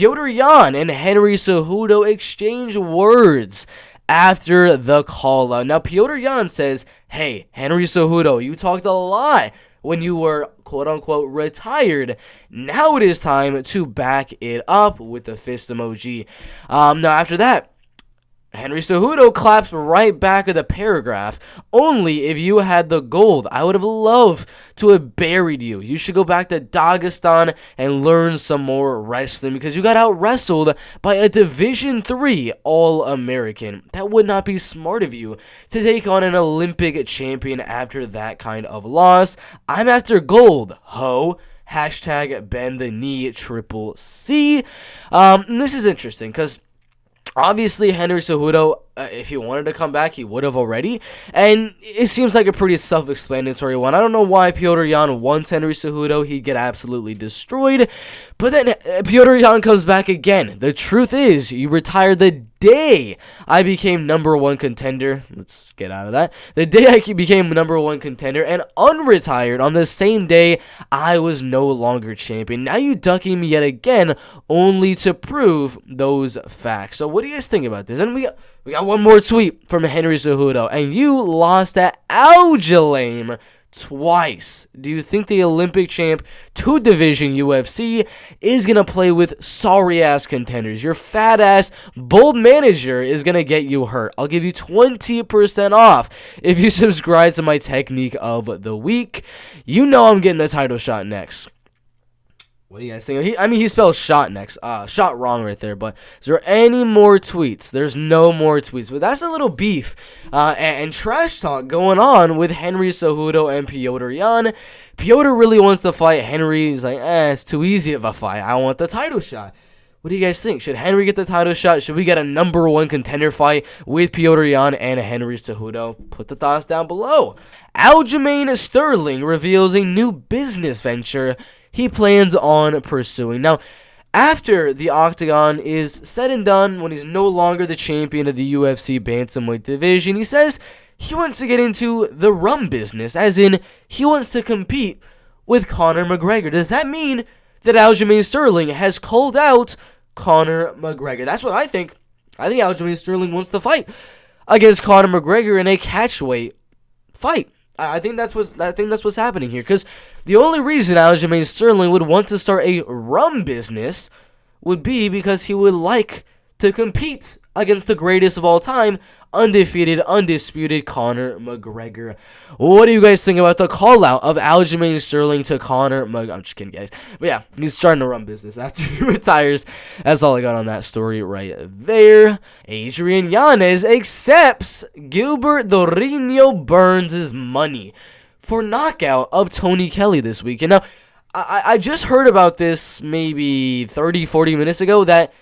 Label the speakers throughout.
Speaker 1: Petr Yan and Henry Cejudo exchange words after the call out. Now, Petr Yan says, hey, Henry Cejudo, you talked a lot when you were quote-unquote retired. Now it is time to back it up with the fist emoji. Now, after that, Henry Cejudo claps right back at the paragraph. Only if you had the gold. I would have loved to have buried you. You should go back to Dagestan and learn some more wrestling because you got out-wrestled by a Division III All-American. That would not be smart of you to take on an Olympic champion after that kind of loss. I'm after gold, ho. Hashtag bend the knee triple C. This is interesting because obviously, Henry Cejudo, if he wanted to come back, he would have already. And it seems like a pretty self-explanatory one. I don't know why Petr Yan wants Henry Cejudo. He'd get absolutely destroyed. But then Petr Yan comes back again. The truth is, you retired the day I became #1 contender. Let's get out of that. The day I became #1 contender and unretired on the same day I was no longer champion. Now you ducking me yet again only to prove those facts. So what do you guys think about this? And we got one more tweet from Henry Cejudo. And you lost at Aljamain twice. Do you think the Olympic champ 2-division UFC is going to play with sorry-ass contenders? Your fat-ass bold manager is going to get you hurt. I'll give you 20% off if you subscribe to my technique of the week. You know I'm getting the title shot next. What do you guys think? He spells shot next. Shot wrong right there. But is there any more tweets? There's no more tweets. But that's a little beef and trash talk going on with Henry Cejudo and Petr Yan. Petr really wants to fight Henry. He's like, it's too easy of a fight. I want the title shot. What do you guys think? Should Henry get the title shot? Should we get a #1 contender fight with Petr Yan and Henry Cejudo? Put the thoughts down below. Aljamain Sterling reveals a new business venture he plans on pursuing. Now, after the Octagon is said and done, when he's no longer the champion of the UFC Bantamweight division, he says he wants to get into the rum business, as in he wants to compete with Conor McGregor. Does that mean that Aljamain Sterling has called out Conor McGregor? That's what I think. I think Aljamain Sterling wants to fight against Conor McGregor in a catchweight fight. I think that's what's happening here. Because the only reason Aljamain Sterling would want to start a rum business would be because he would like to compete against the greatest of all time, undefeated, undisputed Conor McGregor. What do you guys think about the call out of Aljamain Sterling to Conor McGregor? I'm just kidding, guys. But yeah, he's starting to run business after he retires. That's all I got on that story right there. Adrian Yanez accepts Gilbert the Rhino Burns' money for knockout of Tony Kelley this weekend. Now, I just heard about this maybe 30-40 minutes ago that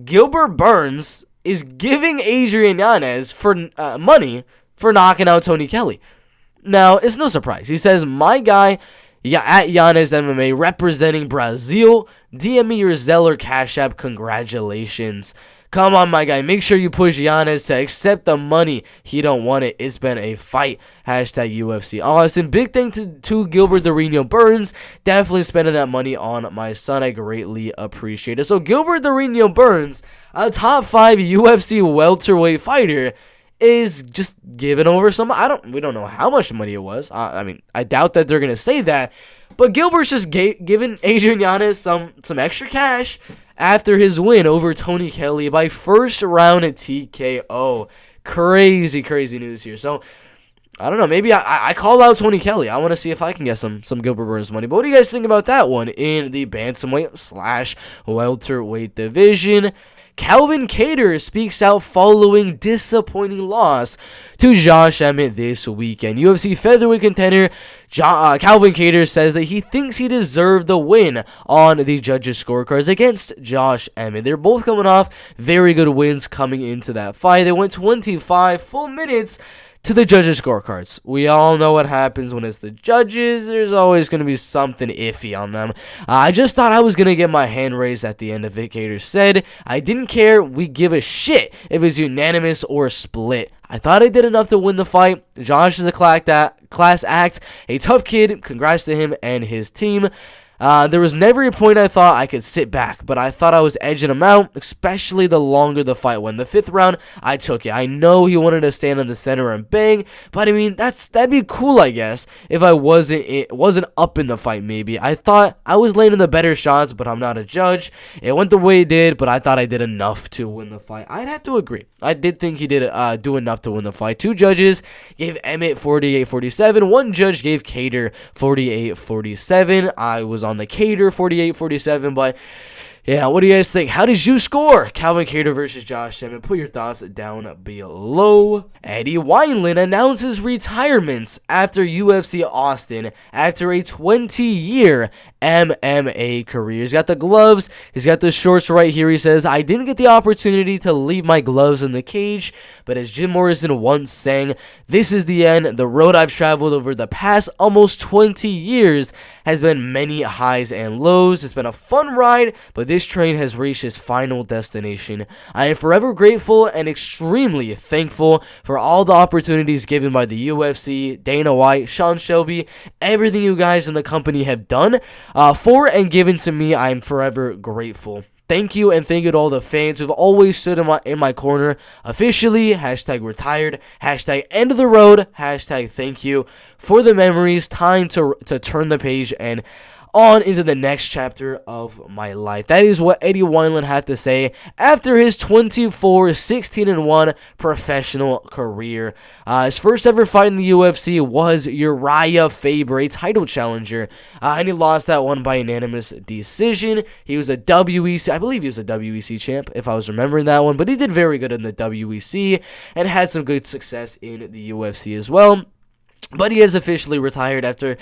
Speaker 1: Gilbert Burns is giving Adrian Yanez for money for knocking out Tony Kelley. Now, it's no surprise. He says, my guy, at Yanez MMA, representing Brazil, DM me your Zeller Cash App. Congratulations. Come on, my guy. Make sure you push Yanez to accept the money. He don't want it. It's been a fight. Hashtag UFC Austin. Big thing to Gilbert the Rhino Burns. Definitely spending that money on my son. I greatly appreciate it. So Gilbert the Rhino Burns, a top 5 UFC welterweight fighter, is just giving over some. We don't know how much money it was. I doubt that they're gonna say that. But Gilbert's just giving Adrian Yanez some extra cash after his win over Tony Kelley by first round at TKO. Crazy news here. So, I don't know. Maybe I call out Tony Kelley. I want to see if I can get some Gilbert Burns money. But what do you guys think about that one in the bantamweight/welterweight division? Calvin Kattar speaks out following disappointing loss to Josh Emmett this weekend. UFC featherweight contender Calvin Kattar says that he thinks he deserved the win on the judges' scorecards against Josh Emmett. They're both coming off very good wins coming into that fight. They went 25 full minutes to the judges' scorecards. We all know what happens when it's the judges. There's always going to be something iffy on them. I just thought I was going to get my hand raised at the end of it, Kattar said. I didn't care. We give a shit if it's unanimous or split. I thought I did enough to win the fight. Josh is a class act, a tough kid. Congrats to him and his team. There was never a point I thought I could sit back, but I thought I was edging him out, especially the longer the fight went. The 5th round, I took it. I know he wanted to stand in the center and bang, but I mean, that'd be cool, I guess, if I wasn't up in the fight, maybe. I thought I was landing the better shots, but I'm not a judge. It went the way it did, but I thought I did enough to win the fight. I'd have to agree. I did think he did do enough to win the fight. 2 judges gave Emmett 48-47. 1 judge gave Kattar 48-47. I was on the Kattar 48-47, but yeah, what do you guys think? How did you score? Calvin Kattar versus Josh Emmett. Put your thoughts down below. Eddie Wineland announces retirement after UFC Austin after a 20-year MMA career. He's got the gloves. He's got the shorts right here. He says, I didn't get the opportunity to leave my gloves in the cage, but as Jim Morrison once sang, this is the end. The road I've traveled over the past almost 20 years has been many highs and lows. It's been a fun ride, but this train has reached its final destination. I am forever grateful and extremely thankful for all the opportunities given by the UFC, Dana White, Sean Shelby, everything you guys in the company have done for and given to me. I am forever grateful. Thank you, and thank you to all the fans who've always stood in my corner. Officially, hashtag retired, hashtag end of the road, hashtag thank you for the memories. Time to turn the page and on into the next chapter of my life. That is what Eddie Wineland had to say after his 24-16-1 professional career. His first ever fight in the UFC was Uriah Faber, a title challenger, and he lost that one by unanimous decision. He was a WEC, I believe he was a WEC champ, if I was remembering that one, but he did very good in the WEC and had some good success in the UFC as well. But he has officially retired after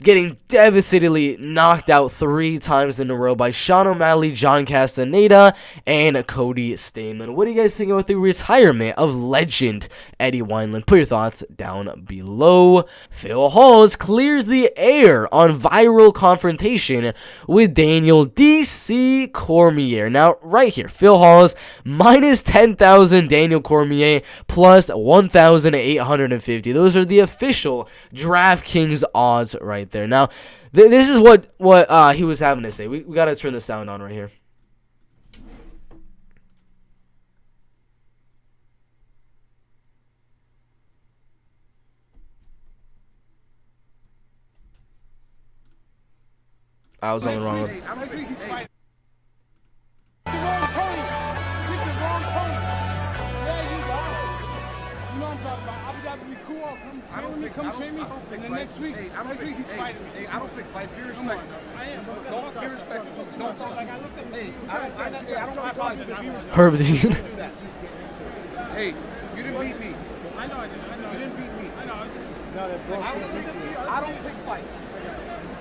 Speaker 1: getting devastatingly knocked out 3 times in a row by Sean O'Malley, John Castaneda, and Cody Stamann. What do you guys think about the retirement of legend Eddie Wineland? Put your thoughts down below. Phil Hawes clears the air on viral confrontation with Daniel DC Cormier. Now, right here, Phil Hawes minus 10,000, Daniel Cormier plus 1,850. Those are the official DraftKings odds right there. Now, this is what he was having to say. We got to turn the sound on right here. I was on the wrong one.
Speaker 2: I don't pick fights. I don't pick fights. Be respectful. I am. Don't be respectful. Don't talk like I looked at me. I don't pick fights.
Speaker 1: Herb.
Speaker 2: Hey, you didn't beat me. I know I didn't. You didn't beat me. I know. I don't pick fights.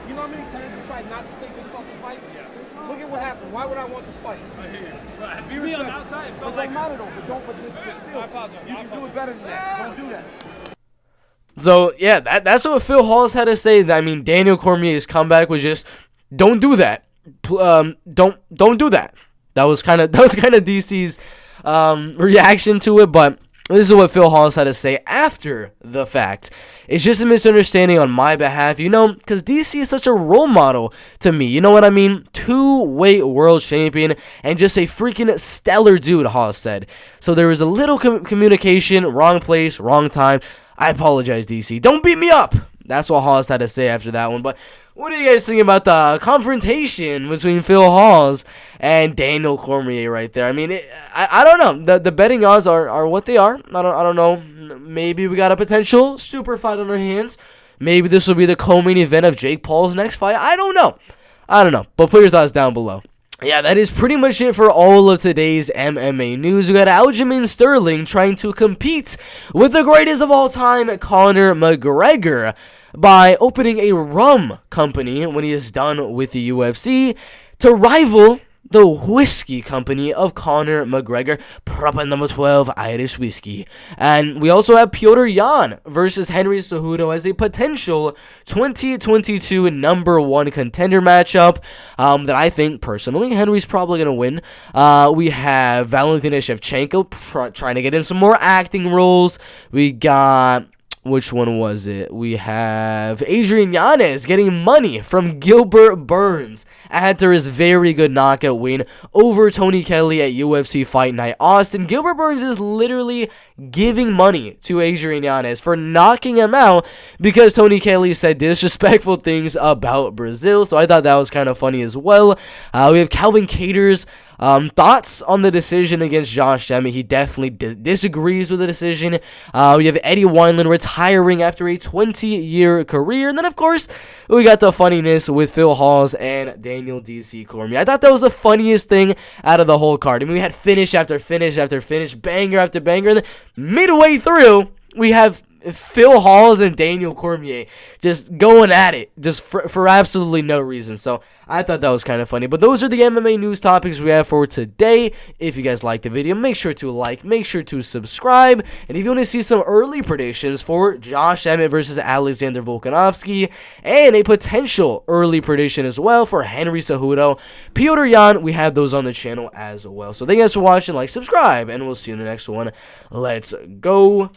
Speaker 2: You know how many times you tried not to take this fucking fight? Yeah. Look at what happened. Why would I want this fight? I hear you. Be respectful. On the outside, it felt like it doesn't matter though. But still, I apologize. You can do it better than that. Don't do that.
Speaker 1: So, yeah, that's what Phil Hawes had to say. I mean, Daniel Cormier's comeback was just, don't do that. Don't do that. That was kind of DC's reaction to it, but this is what Phil Hawes had to say after the fact. It's just a misunderstanding on my behalf, because DC is such a role model to me. You know what I mean? 2-weight world champion and just a freaking stellar dude, Hawes said. So there was a little communication, wrong place, wrong time. I apologize, DC. Don't beat me up. That's what Hawes had to say after that one. But what do you guys think about the confrontation between Phil Hawes and Daniel Cormier right there? I mean, I don't know. The betting odds are what they are. I don't know. Maybe we got a potential super fight on our hands. Maybe this will be the co-main event of Jake Paul's next fight. I don't know. But put your thoughts down below. Yeah, that is pretty much it for all of today's MMA news. We got Aljamain Sterling trying to compete with the greatest of all time, Conor McGregor, by opening a rum company when he is done with the UFC to rival the whiskey company of Conor McGregor, proper number 12 Irish whiskey. And we also have Petr Yan versus Henry Cejudo as a potential 2022 number 1 contender matchup that I think, personally, Henry's probably going to win. We have Valentina Shevchenko trying to get in some more acting roles. We got which one was it? We have Adrian Yanez getting money from Gilbert Burns after his very good knockout win over Tony Kelley at UFC Fight Night Austin. Gilbert Burns is literally giving money to Adrian Yanez for knocking him out because Tony Kelley said disrespectful things about Brazil. So I thought that was kind of funny as well. We have Calvin Kattar's thoughts on the decision against Josh Emmett. He definitely disagrees with the decision. We have Eddie Wineland retiring after a 20-year career. And then, of course, we got the funniness with Phil Hawes and Daniel DC Cormier. I thought that was the funniest thing out of the whole card. I mean, we had finish after finish after finish, banger after banger. And then midway through, we have Phil Hawes and Daniel Cormier just going at it just for absolutely no reason. So I thought that was kind of funny. But those are the MMA news topics we have for today. If you guys liked the video, make sure to like, make sure to subscribe. And if you want to see some early predictions for Josh Emmett versus Alexander Volkanovski and a potential early prediction as well for Henry Cejudo, Petr Yan, we have those on the channel as well. So thank you guys for watching, like, subscribe, and we'll see you in the next one. Let's go.